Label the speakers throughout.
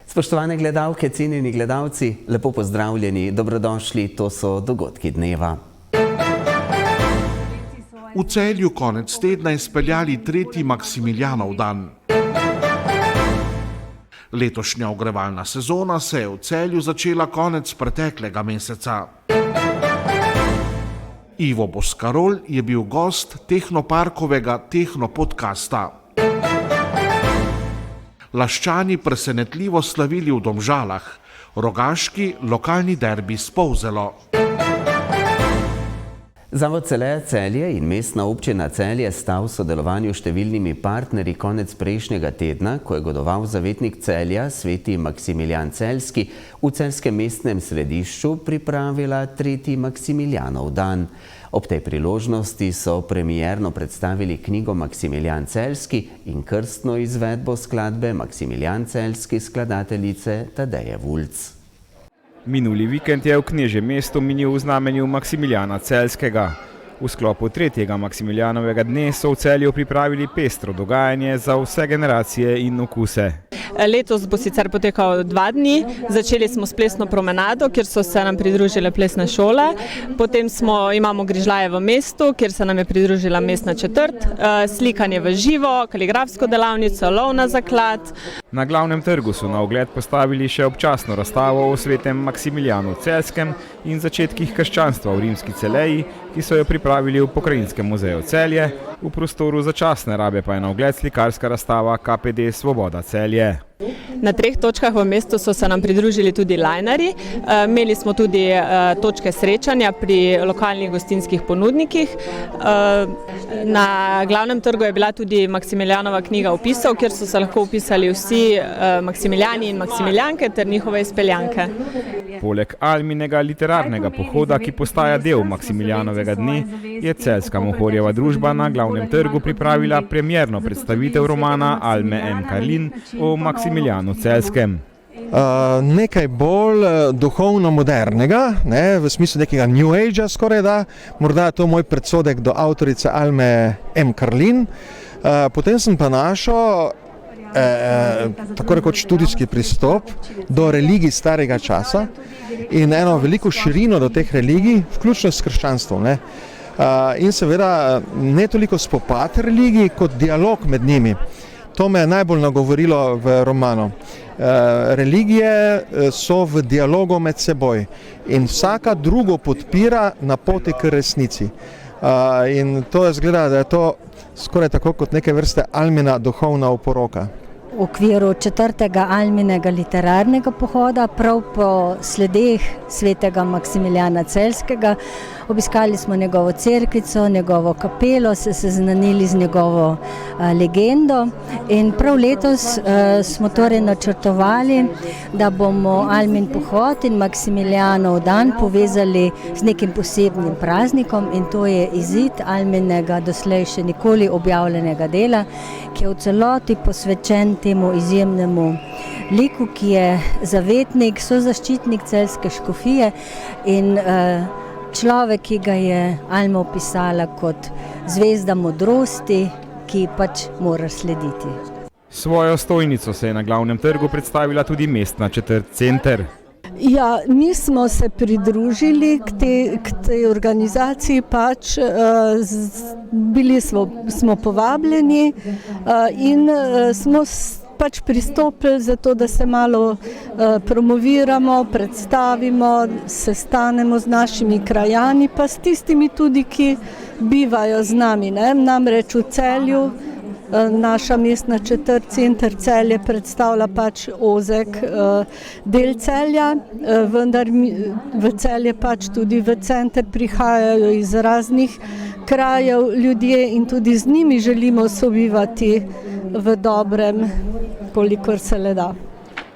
Speaker 1: Spoštovane gledalke, cenjeni gledalci, lepo pozdravljeni, dobrodošli, to so dogodki dneva.
Speaker 2: V Celju konec tedna izpeljali 3. Maksimilijanov dan. Letošnja ogrevalna sezona se je v Celju začela konec preteklega meseca. Ivo Boscarol je bil gost Tehnoparkovega Tehnopodcasta. Laščani presenetljivo slavili v Domžalah, rogaški lokalni derbi s Polzelo.
Speaker 1: Zavod Celeja Celje in Mestna občina Celje sta v sodelovanju s številnimi partnerji konec prejšnjega tedna, ko je godoval zavetnik Celja, sveti Maksimilijan Celjski, v celjskem mestnem središču pripravila 3. Maksimilijanov dan. Ob tej priložnosti so premierno predstavili knjigo Maksimilijan Celjski in krstno izvedbo skladbe Maksimilijan Celjski skladateljice Tadeje Vulc.
Speaker 3: Minuli vikend je v Knežjem mestu minil v znamenju Maksimilijana Celjskega. V sklopu 3. Maksimilijanovega dne so v Celju pripravili pestro dogajanje za vse generacije in okuse.
Speaker 4: Letos bo sicer potekal 2 dni. Začeli smo s plesno promenado, kjer so se nam pridružile plesne šole. Potem imamo grižljaje v mestu, kjer se nam je pridružila mestna četrt, slikanje v živo, kaligrafsko delavnico, lov na zaklad.
Speaker 3: Na glavnem trgu so na ogled postavili še občasno razstavo o svetem Maksimilijanu Celjskem in začetkih krščanstva v rimski Celeji, ki so jo pripravili v Pokrajinskem muzeju Celje. V prostoru začasne rabe pa je na ogled slikarska razstava KPD Svoboda Celje.
Speaker 4: Na 3 točkah v mestu so se nam pridružili tudi lajnarji. Imeli smo tudi točke srečanja pri lokalnih gostinskih ponudnikih. Na glavnem trgu je bila tudi Maksimilijanova knjiga opisov, kjer so se lahko opisali vsi Maksimilijani in Maksimilijanke ter njihove izpeljanke.
Speaker 3: Poleg Alminega literarnega pohoda, ki postaja del Maksimilijanovega dne, je celjska Mohorjeva družba na glavnem trgu pripravila premierno predstavitev romana Alme M. Karlin o Maksimilijanu Celjskem.
Speaker 5: Nekaj bolj duhovno modernega, v smislu nekega New Age-a skoraj da. Morda je to moj predsodek do avtorice Alme M. Karlin. Potem sem pa našel tako rekoč študijski pristop do religij starega časa in eno veliko širino do teh religij, vključno s krščanstvom. In seveda ne toliko spopad religij, kot dialog med njimi. To me je najbolj nagovorilo v romanu. Religije so v dialogu med seboj in vsaka drugo podpira na poti k resnici. In to je zgleda, da je to skoraj tako kot neke vrste Almina duhovna oporoka.
Speaker 6: V okviru 4. Alminega literarnega pohoda, prav po sledeh svetega Maksimilijana Celjskega, obiskali smo njegovo cerkvico, njegovo kapelo, se seznanili z njegovo legendo in prav letos smo torej načrtovali, da bomo Almin pohod in Maksimilijanov dan povezali z nekim posebnim praznikom in to je izid Alminega doslej še nikoli objavljenega dela, ki je v celoti posvečen temu izjemnemu liku, ki je zavetnik, sozaščitnik celjske škofije in človek, ki ga je Alma opisala kot zvezda modrosti, ki pač mora slediti.
Speaker 3: Svojo stojnico se je na glavnem trgu predstavila tudi mestna četrt Center.
Speaker 7: Ja, mi smo se pridružili k tej organizaciji, pač bili smo povabljeni in smo pač pristopili za to, da se malo promoviramo, predstavimo, sestanemo z našimi krajani, pa s tistimi tudi, ki bivajo z nami. Namreč v Celju naša mestna četrt Center Celje predstavlja pač ozek del Celja, vendar v Celje pač tudi v center prihajajo iz raznih krajev ljudje in tudi z njimi želimo sobivati v dobrem, kolikor se le da.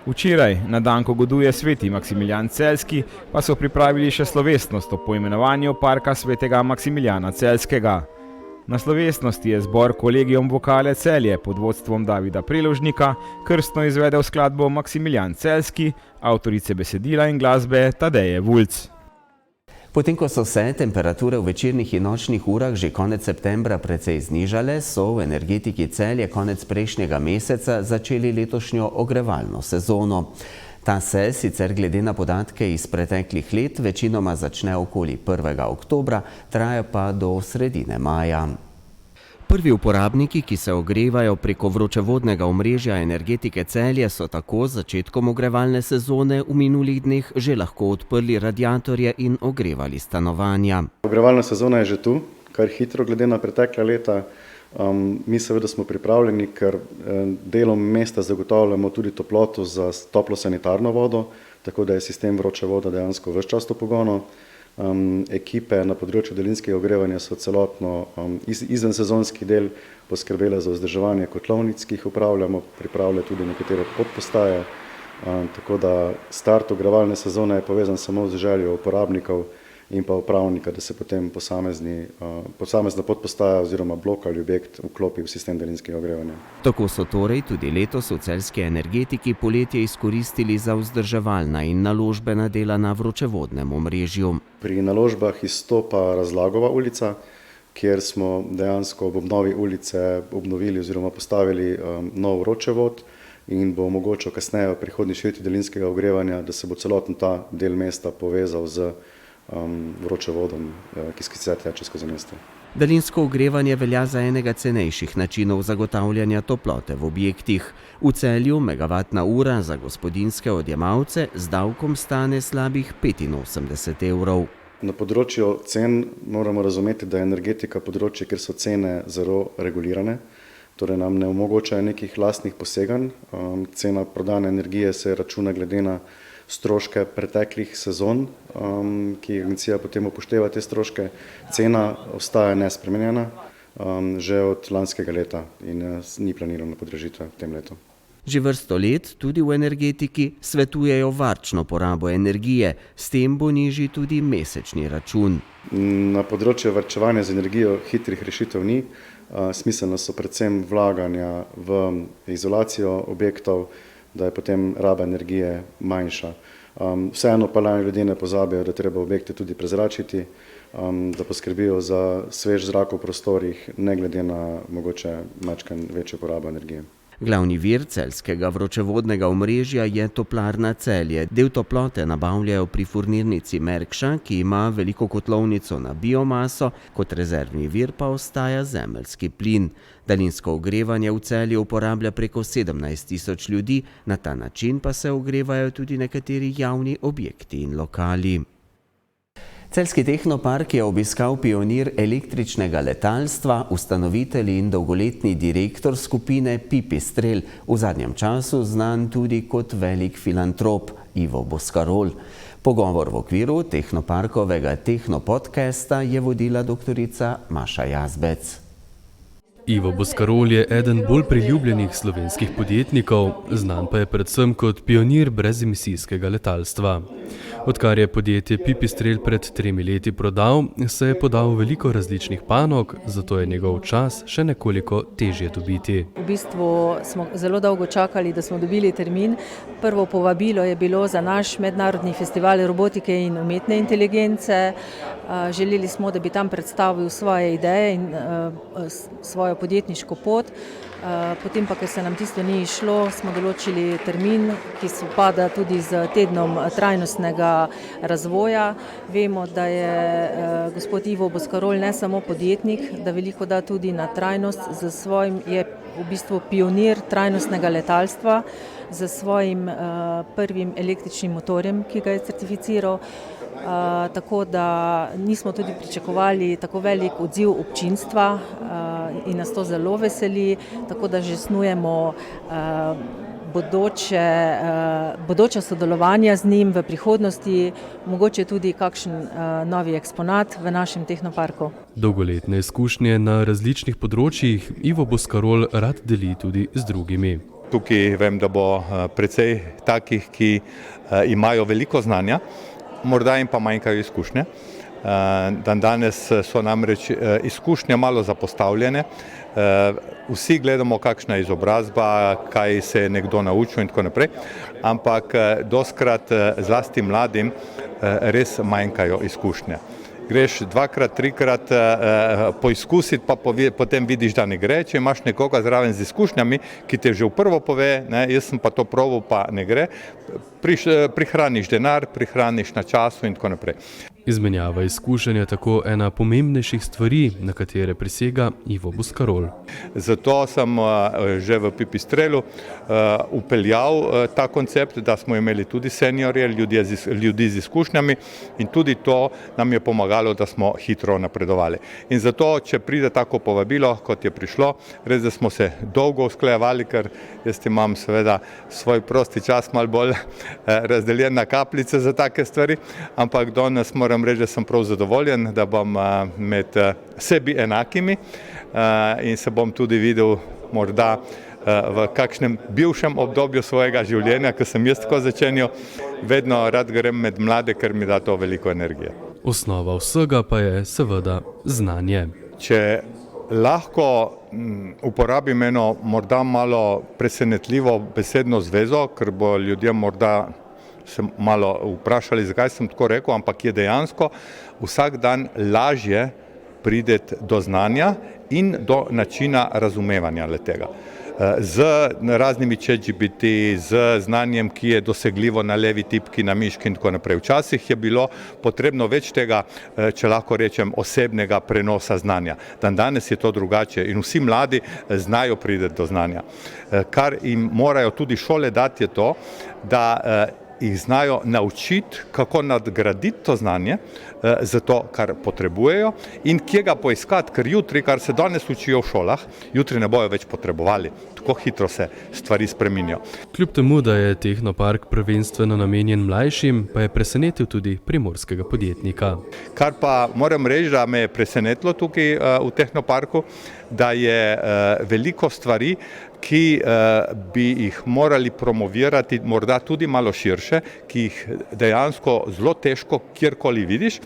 Speaker 3: Včeraj, na dan, ko goduje sveti Maksimilijan Celjski, pa so pripravili še slovesnost o poimenovanju parka svetega Maksimilijana Celjskega. Na slovesnosti je zbor Kolegium Vokale Celje pod vodstvom Davida Preložnika krstno izvedel skladbo Maksimilijan Celjski, avtorice besedila in glasbe Tadeje Vulc.
Speaker 1: Potem, ko so se temperature v večernih in nočnih urah že konec septembra precej znižale, so v energetiki Celje konec prejšnjega meseca začeli letošnjo ogrevalno sezono. Ta se sicer glede na podatke iz preteklih let večinoma začne okoli 1. oktobra, traja pa do sredine maja. Prvi uporabniki, ki se ogrevajo preko vročevodnega omrežja energetike Celje, so tako z začetkom ogrevalne sezone v minulih dneh že lahko odprli radiatorje in ogrevali stanovanja.
Speaker 8: Ogrevalna sezona je že tu, kar hitro glede na pretekla leta. Mi seveda smo pripravljeni, ker delom mesta zagotavljamo tudi toploto za toplo sanitarno vodo, tako da je sistem vroče voda dejansko ves čas v pogonu. Ekipe na področju daljinskega ogrevanja so celotno izvensezonski del poskrbele za vzdrževanje kotlovnic, ki jih upravljamo, pripravljajo tudi nekatere podpostaje, tako da start ogrevalne sezone je povezan samo z željo uporabnikov in pa upravnika, da se potem posamezna podpostaja oziroma blok ali objekt vklopi v sistem daljinskega ogrevanja.
Speaker 1: Tako so torej tudi letos v celjski energetiki poletje izkoristili za vzdrževalna in naložbena dela na vročevodnem omrežju.
Speaker 8: Pri naložbah izstopa Razlagova ulica, kjer smo dejansko ob obnovi ulice obnovili oziroma postavili nov vročevod in bo omogočil kasneje v prihodnji širitvi daljinskega ogrevanja, da se bo celoten ta del mesta povezal z vročevodom, ki sicer teče skozi mesto.
Speaker 1: Daljinsko ogrevanje velja za enega cenejših načinov zagotavljanja toplote v objektih. V Celju megavatna ura za gospodinjske odjemalce z davkom stane slabih 85 evrov.
Speaker 8: Na področju cen moramo razumeti, da je energetika področje, kjer so cene zelo regulirane, torej nam ne omogočajo nekih lastnih poseganj. Cena prodane energije se računa glede na stroške preteklih sezon, ki agencija potem upošteva te stroške. Cena ostaja nespremenjena že od lanskega leta in ni planirana podražitev v tem letu.
Speaker 1: Že vrsto let tudi v energetiki svetujejo varčno porabo energije, s tem bo nižji tudi mesečni račun.
Speaker 8: Na področju varčevanja z energijo hitrih rešitev ni. Smiselno so predvsem vlaganja v izolacijo objektov, da je potem raba energije manjša. Vseeno pa ljudje ne pozabijo, da treba objekte tudi prezračiti, da poskrbijo za svež zrak v prostorih, ne glede na mogoče majčkeno večjo porabo energije.
Speaker 1: Glavni vir celjskega vročevodnega omrežja je toplarna Celje. Del toplote nabavljajo pri furnirnici Merkša, ki ima veliko kotlovnico na biomaso, kot rezervni vir pa ostaja zemeljski plin. Daljinsko ogrevanje v Celju uporablja preko 17.000 ljudi, na ta način pa se ogrevajo tudi nekateri javni objekti in lokali. Celjski tehnopark je obiskal pionir električnega letalstva, ustanovitelj in dolgoletni direktor skupine Pipistrel, v zadnjem času znan tudi kot velik filantrop Ivo Boscarol. Pogovor v okviru tehnoparkovega tehnopodcasta je vodila doktorica Maša Jazbec.
Speaker 9: Ivo Boscarol je eden bolj priljubljenih slovenskih podjetnikov, znan pa je predvsem kot pionir brezemisijskega letalstva. Odkar je podjetje Pipistrel pred 3 leti prodal, se je podal veliko različnih panog, zato je njegov čas še nekoliko težje dobiti.
Speaker 10: V bistvu smo zelo dolgo čakali, da smo dobili termin. Prvo povabilo je bilo za naš mednarodni festival robotike in umetne inteligence. Želeli smo, da bi tam predstavil svoje ideje in svojo podjetniško pot. Potem pa, ker se nam tisto ni išlo, smo določili termin, ki sovpada tudi z tednom trajnostnega razvoja. Vemo, da je gospod Ivo Boscarol ne samo podjetnik, da veliko da tudi na trajnost, je v bistvu pionir trajnostnega letalstva z svojim prvim električnim motorjem, ki ga je certificiral. Tako da nismo tudi pričakovali tako velik odziv občinstva in nas to zelo veseli, tako da že snujemo bodoče sodelovanja z njim v prihodnosti, mogoče tudi kakšen novi eksponat v našem tehnoparku.
Speaker 9: Dolgoletne izkušnje na različnih področjih Ivo Boscarol rad deli tudi z drugimi.
Speaker 11: Tukaj vem, da bo precej takih, ki imajo veliko znanja, morda jim pa manjkajo izkušnje. Dan danes so namreč izkušnje malo zapostavljene. Vsi gledamo, kakšna je izobrazba, kaj se je nekdo naučil in tako naprej, ampak dostikrat zlasti mladim res manjkajo izkušnje. Greš dvakrat, trikrat poizkusiti, pa potem vidiš, da ne gre. Če imaš nekoga zraven z izkušnjami, ki te že v prvo pove, ne, jaz sem pa to probal, pa ne gre, prihraniš denar, prihraniš na času in tako naprej.
Speaker 9: Izmenjava izkušenj je tako ena pomembnejših stvari, na katere prisega Ivo Boscarol.
Speaker 11: Zato sem že v Pipistrelu upeljal ta koncept, da smo imeli tudi seniorje, ljudi z izkušnjami in tudi to nam je pomagalo, da smo hitro napredovali. In zato, če pride tako povabilo, kot je prišlo, res da smo se dolgo usklajevali, ker jaz imam seveda svoj prosti čas malo bolj razdeljen na kapljice za take stvari, ampak danes moram reči, da sem prav zadovoljen, da bom med sebi enakimi in se bom tudi videl morda v kakšnem bivšem obdobju svojega življenja, ko sem jaz tako začenjal, vedno rad grem med mlade, ker mi da to veliko energije.
Speaker 9: Osnova vsega pa je seveda znanje.
Speaker 11: Če lahko uporabim eno morda malo presenetljivo besedno zvezo, ker bo ljudje morda se malo vprašali, zakaj sem tako rekel, ampak je dejansko vsak dan lažje prideti do znanja in do načina razumevanja le-tega. Z raznimi ChatGPT, z znanjem, ki je dosegljivo na levi tipki, na miški in tako naprej. Včasih je bilo potrebno več tega, če lahko rečem, osebnega prenosa znanja. Danes je to drugače in vsi mladi znajo priti do znanja. Kar jim morajo tudi šole dati je to, da jih znajo naučiti, kako nadgraditi to znanje za to, kar potrebujejo in kje ga poiskati, ker jutri, kar se danes učijo v šolah, jutri ne bojo več potrebovali. Tako hitro se stvari spreminjajo.
Speaker 9: Kljub temu, da je Tehnopark prvenstveno namenjen mlajšim, pa je presenetil tudi primorskega podjetnika.
Speaker 11: Kar pa moram reči, da me je presenetilo tukaj v Tehnoparku, da je veliko stvari, ki bi jih morali promovirati morda tudi malo širše, ki jih dejansko zelo težko kjerkoli vidiš.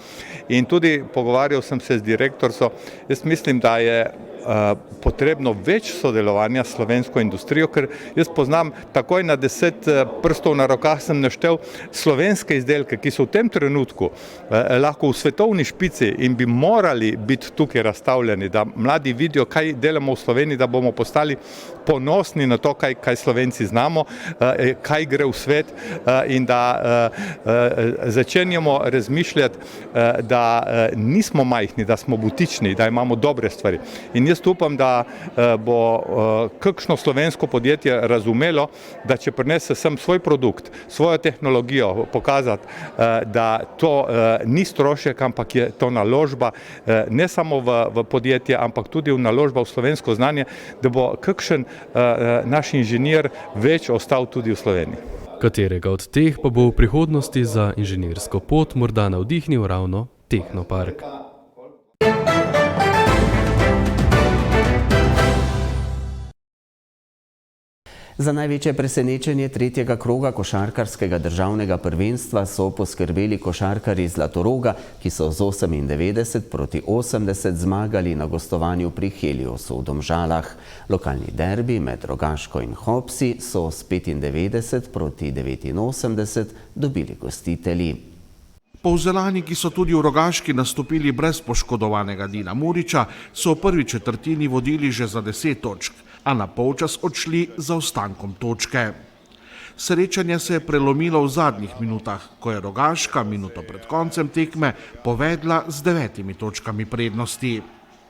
Speaker 11: In tudi pogovarjal sem se z direktorico, jaz mislim, da je potrebno več sodelovanja s slovensko industrijo, ker jaz poznam takoj na 10 prstov na rokah sem naštel slovenske izdelke, ki so v tem trenutku lahko v svetovni špici in bi morali biti tukaj razstavljeni, da mladi vidijo, kaj delamo v Sloveniji, da bomo postali ponosni na to, kaj Slovenci znamo, kaj gre v svet in da začenjamo razmišljati, da nismo majhni, da smo butični, da imamo dobre stvari. In jaz upam, da bo kakšno slovensko podjetje razumelo, da če prinese sem svoj produkt, svojo tehnologijo, pokazati, da to ni strošek, ampak je to naložba ne samo v podjetje, ampak tudi v naložba v slovensko znanje, da bo kakšen naš inženir več ostal tudi v Sloveniji.
Speaker 9: Katerega od teh pa bo v prihodnosti za inženirsko pot morda navdihnil ravno Tehnopark.
Speaker 1: Za največje presenečenje tretjega kroga košarkarskega državnega prvenstva so poskrbeli košarkarji Zlatoroga, ki so z 98-80 zmagali na gostovanju pri Heliosu v Domžalah. Lokalni derbi med Rogaško in Hopsi so s 95-89 dobili gostitelji.
Speaker 2: Polzelani, ki so tudi v Rogaški nastopili brez poškodovanega Dina Muriča, so v prvi četrtini vodili že za 10 točk, a na polčas odšli za ostankom točke. Srečanje se je prelomilo v zadnjih minutah, ko je Rogaška minuto pred koncem tekme povedla z 9 točkami prednosti.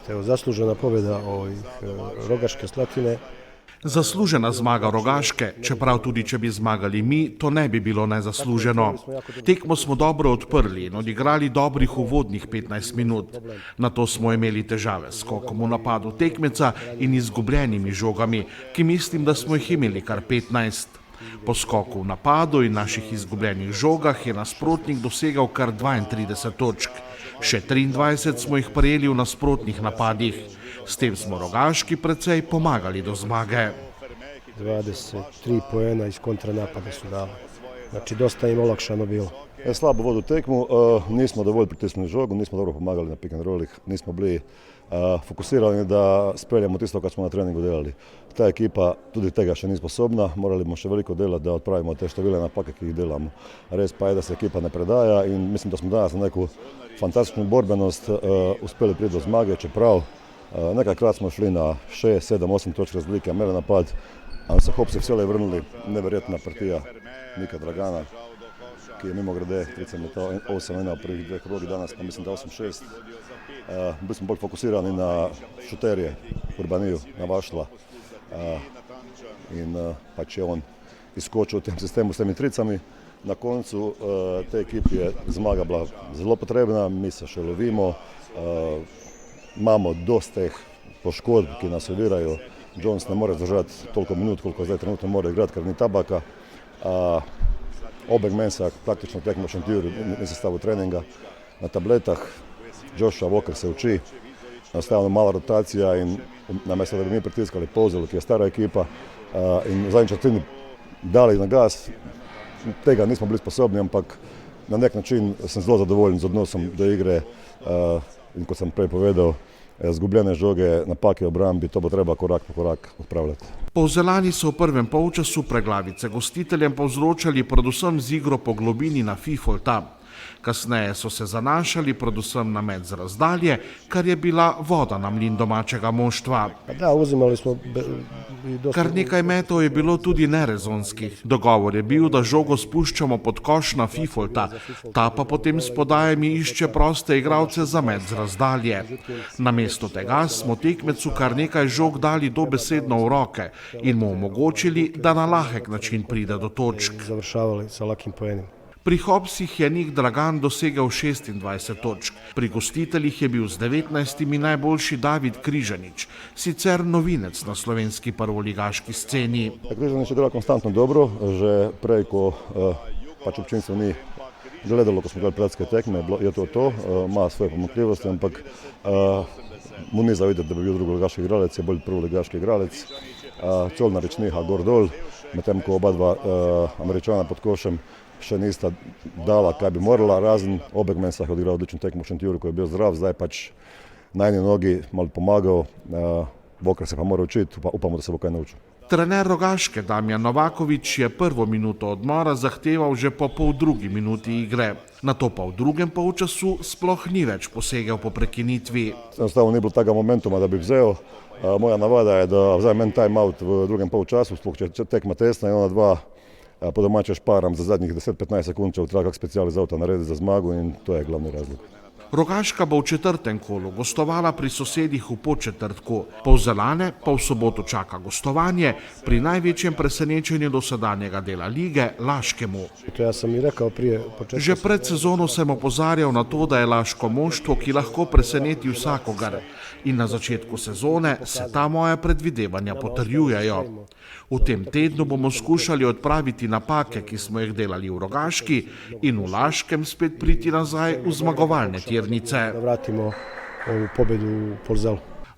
Speaker 12: Zaslužena pobjeda Rogaške Slatine.
Speaker 2: Zaslužena zmaga Rogaške, čeprav tudi če bi zmagali mi, to ne bi bilo nezasluženo. Tekmo smo dobro odprli in odigrali dobrih uvodnih 15 minut. Nato smo imeli težave s skokom v napadu tekmeca in izgubljenimi žogami, ki mislim, da smo jih imeli kar 15. Po skoku v napadu in naših izgubljenih žogah je nasprotnik dosegal kar 32 točk. Še 23 smo jih prejeli v nasprotnih napadih. S tem smo Rogaški precej pomagali do zmage.
Speaker 12: 23 poena iz kontranapada su dali. Znači dosta im olakšano bilo.
Speaker 13: Slabo vodu tekmu, nismo dovolj pritisnili žogu, nismo dobro pomagali na pick and rollih, nismo bili fokusirani da speljamo tisto kar smo na treningu delali. Ta ekipa tudi tega še ni sposobna, morali bomo še veliko delati da odpravimo te številne napake, ki jih delamo. Res pa je, da se ekipa ne predaja in mislim, da smo danes na neku fantastično borbenost uspeli priti do zmage, čeprav nekajkrat smo šli na 6, 7, 8 točk razlike, imeli napad, ali se Hopsi vselej vrnili, neverjetna partija Nika Dragana, ki je mimo grede 8-1 v prvih dveh krogih, danes pa mislim, da 8-6. Bili smo bolj fokusirani na šuterje, Urbaniju, na Vašla in pač je on izskočil v tem sistemu s temi tricami. Na koncu te ekipi je zmaga bila zelo potrebna, mi se še lovimo, imamo dosti teh poškodb, ki nas ovirajo. Jones ne more zdržati toliko minut, koliko zdaj trenutno more igrati, ker ni tabaka. Obeg Mensa praktično tekmo v Šentjurju, ni sestavil treninga na tabletah. Joshua Walker se uči, nastavljeno mala rotacija in namesto da bi mi pritiskali Povzelu, ki je stara ekipa in v zadnji četrtini dali na gas, tega nismo bili sposobni, ampak na nek način sem zelo zadovoljen z odnosom do igre in kot sem prej povedal, zgubljene žoge, napake v obrambi, to bo treba korak po korak odpravljati.
Speaker 2: Polzelani so v prvem polčasu preglavice gostiteljem povzročali predvsem z igro po globini na Fifolta. Kasneje so se zanašali predvsem na met z razdalje, kar je bila voda na mlin domačega moštva.
Speaker 12: Da, uzimali smo
Speaker 2: Kar nekaj metov je bilo tudi nerezonskih. Dogovor je bil, da žogo spuščamo pod koš na Fifolta, ta pa potem s podajami išče proste igralce za met z razdalje. Namesto tega smo tekmecu kar nekaj žog dali dobesedno v roke in mu omogočili, da na lahek način pride do točk.
Speaker 12: Završavali sa lakim poenim.
Speaker 2: Pri Hopsih je Nik Dragan dosegel 26 točk. Pri gostiteljih je bil z 19 najboljši David Križanič, sicer novinec na slovenski prvoligaški sceni.
Speaker 13: Križanič je delal konstantno dobro, že prej, ko pač občinstvo ni gledalo, ko smo gledali prijateljske tekme, je to, ima svoje pomanjkljivosti, ampak mu ni za videti, da bi bil drugoligaški igralec, je bolj prvoligaški igralec. Colnarič niha gor dol, medtem ko oba dva Američana pod košem še nista dala, kaj bi morala, razen Obeg Mensa je odigral odlično tekmo v Šentjurju, ko je bil zdrav, zdaj pač na eni nogi malo pomagal, Walker se pa mora učiti, upamo, da se bo kaj naučil.
Speaker 2: Trener Rogaške Damjan Novaković je prvo minuto odmora zahteval že po poldrugi minuti igre. Nato pa v drugem polčasu sploh ni več posegel po prekinitvi.
Speaker 13: Enostavno ni bilo tega momentuma, da bi vzel. Moja navada je, da vzamem en time out v drugem polčasu, sploh če tekma tesna in ona dva po domače šparam za zadnjih 10-15 sekund, če treba kak specializavta narediti za zmago in to je glavni razlog.
Speaker 2: Rogaška bo v četrtem kolu gostovala pri sosedih v Podčetrtku, Polzelane pa v soboto čaka gostovanje pri največjem presenečenju dosedanjega dela lige, Laškemu. Že pred sezono sem opozarjal na to, da je Laško moštvo, ki lahko preseneti vsakogar. In na začetku sezone se ta moja predvidevanja potrjujejo. V tem tednu bomo skušali odpraviti napake, ki smo jih delali v Rogaški in v Laškem spet priti nazaj v zmagovalne tirnice.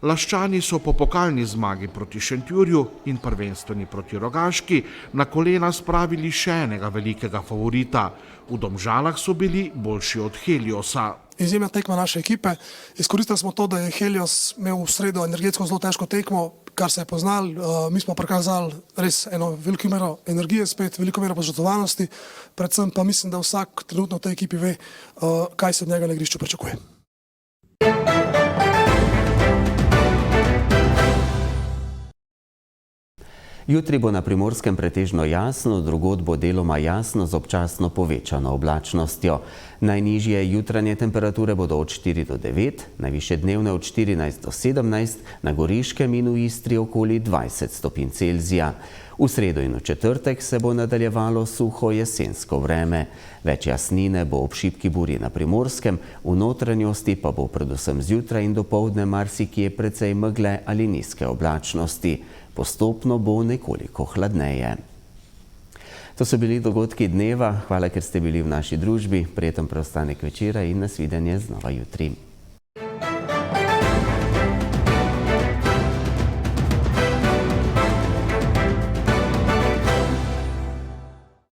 Speaker 2: Laščani so po pokalni zmagi proti Šentjurju in prvenstveni proti Rogaški na kolena spravili še enega velikega favorita. V Domžalah so bili boljši od Heliosa.
Speaker 14: Izjemna tekma naše ekipe. Izkoristili smo to, da je Helios imel v sredo energetsko zelo težko tekmo, kar se je poznali. Mi smo prikazali res eno veliko mero energije, spet veliko mero požrtvovanosti. Predvsem pa mislim, da vsak trenutno v tej ekipi ve, kaj se od njega na igrišču pričakuje.
Speaker 1: Jutri bo na Primorskem pretežno jasno, drugod bo deloma jasno z občasno povečano oblačnostjo. Najnižje jutranje temperature bodo od 4 do 9, najvišje dnevne od 14 do 17, na Goriškem in v Istri okoli 20 stopinj Celzija. V sredo in v četrtek se bo nadaljevalo suho jesensko vreme. Več jasnine bo ob šibki burji na Primorskem, v notranjosti pa bo predvsem zjutraj in dopoldne marsikje precej megle ali nizke oblačnosti. Postopno bo nekoliko hladneje. To so bili dogodki dneva. Hvala, ker ste bili v naši družbi. Prijeten preostanek večera in nasvidenje znova jutri.